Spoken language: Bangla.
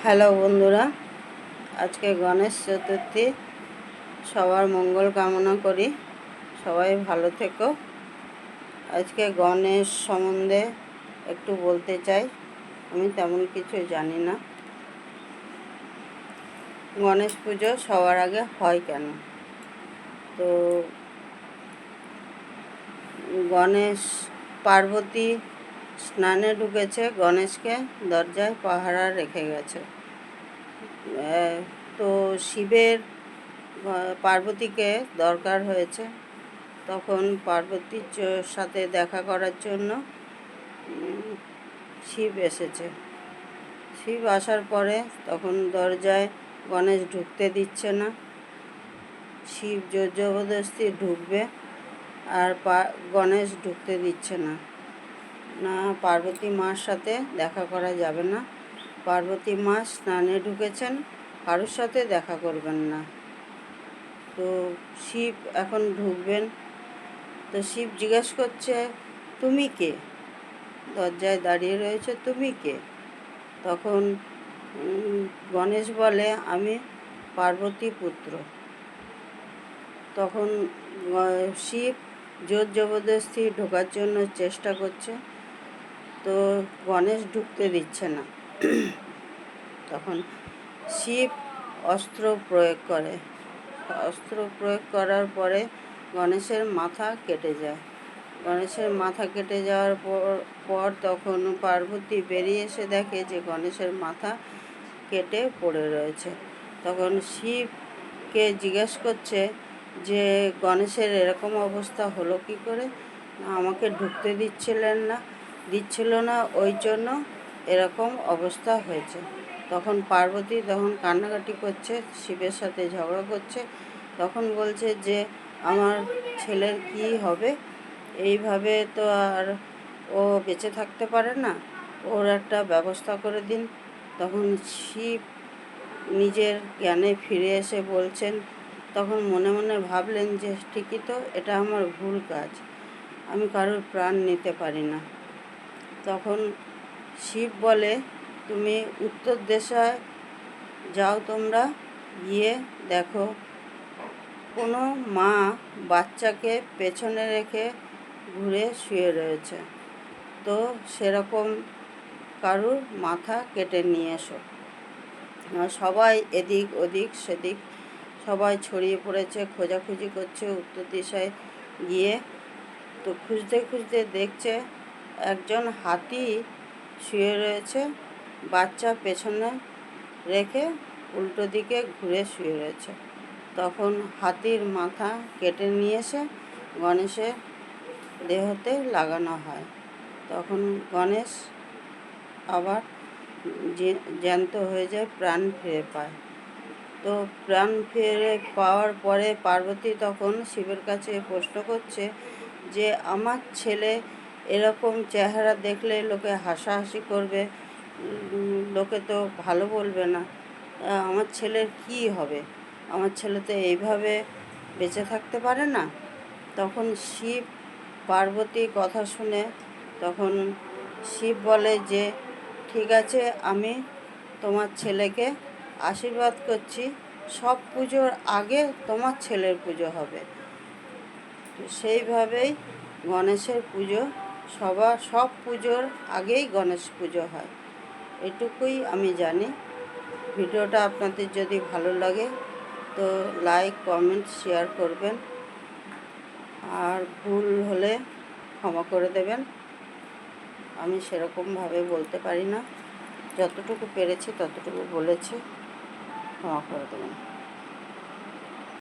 হ্যালো বন্ধুরা, আজকে গণেশ চতুর্থী। সবার মঙ্গল কামনা করি, সবাই ভালো থেকো। আজকে গণেশ সম্বন্ধে একটু বলতে চাই। আমি তেমন কিছু জানি না। গণেশ পুজো সবার আগে হয় কেন? তো গণেশ পার্বতী স্নানে ঢুকেছে, গণেশকে দরজায় পাহারা রেখে গেছে। তো শিবের পার্বতীকে দরকার হয়েছে, তখন পার্বতীর সাথে দেখা করার জন্য শিব এসেছে। শিব আসার পরে তখন দরজায় গণেশ ঢুকতে দিচ্ছে না। শিব জোর জবরদস্তি ঢুকবে, আর গণেশ ঢুকতে দিচ্ছে না। না, পার্বতী মার সাথে দেখা করা যাবে না। পার্বতী মা স্নানে ঢুকেছেন, কারোর সাথে দেখা করবেন না। তো শিব এখন ঢুকবেন। তো শিব জিজ্ঞেস করছে, তুমি কে? দরজায় দাঁড়িয়ে রয়েছে, তুমি কে? তখন গণেশ বলে, আমি পার্বতী পুত্র। তখন শিব জোর জবরদস্তি ঢোকার জন্য চেষ্টা করছে, তো গণেশ ঢুকতে দিচ্ছে না। তখন শিব অস্ত্র প্রয়োগ করে। অস্ত্র প্রয়োগ করার পরে গণেশের মাথা কেটে যায়। গণেশের মাথা কেটে যাওয়ার পর তখন পার্বতী বেরিয়ে এসে দেখে যে গণেশের মাথা কেটে পড়ে রয়েছে। তখন শিবকে জিজ্ঞেস করছে যে গণেশের এরকম অবস্থা হলো কি করে? আমাকে ঢুকতে দিচ্ছিল না, ওই জন্য এরকম অবস্থা হয়েছে। তখন পার্বতী কান্নাকাটি করছে, শিবের সাথে ঝগড়া করছে। তখন বলছে যে আমার ছেলের কি হবে? এইভাবে তো আর ও বেঁচে থাকতে পারে না, ওর একটা ব্যবস্থা করে দিন। তখন শিব নিজের জ্ঞানে ফিরে এসে বলছেন, তখন মনে মনে ভাবলেন যে ঠিকই তো, এটা আমার ভুল কাজ, আমি কারোর প্রাণ নিতে পারি না। তখন শিব বলে, তুমি উত্তর দিশায় যাও, তোমরা গিয়ে দেখো কোনো মা বাচ্চাকে পেছনে রেখে ঘুরে শুয়ে রয়েছে। তো সেরকম কারুর মাথা কেটে নিয়ে এসো। সবাই এদিক ওদিক সেদিক সবাই ছড়িয়ে পড়েছে, খোঁজাখুঁজি করছে উত্তর দিশায় গিয়ে। তো খুঁজতে খুঁজতে দেখছে একজন হাতি শুয়ে রয়েছে, বাচ্চা পেছনে রেখে উল্টো দিকে ঘুরে শুয়ে রয়েছে। তখন হাতির মাথা কেটে নিয়ে এসে গণেশের দেহতে লাগানো হয়। তখন গণেশ আবার জ্যান্ত হয়ে যায়, প্রাণ ফিরে পায়। তো প্রাণ ফিরে পাওয়ার পরে পার্বতী তখন শিবের কাছে প্রশ্ন করছে যে আমার ছেলে এরকম চেহারা দেখলে লোকে হাসাহাসি করবে, লোকে তো ভালো বলবে না, আমার ছেলের কী হবে? আমার ছেলে তো এইভাবে বেঁচে থাকতে পারে না। তখন শিব পার্বতী কথা শুনে তখন শিব বলে যে ঠিক আছে, আমি তোমার ছেলেকে আশীর্বাদ করছি, সব পুজোর আগে তোমার ছেলের পুজো হবে। তো সেইভাবেই গণেশের পুজো সব পুজোর আগেই গণেশ পুজো হয়। এটুকুই আমি জানি। ভিডিওটা আপনাদের যদি ভালো লাগে তো লাইক, কমেন্ট, শেয়ার করবেন, আর ভুল হলে ক্ষমা করে দেবেন। আমি সেরকমভাবে বলতে পারি না, যতটুকু পেরেছি ততটুকু বলেছি, ক্ষমা করে দেবেন।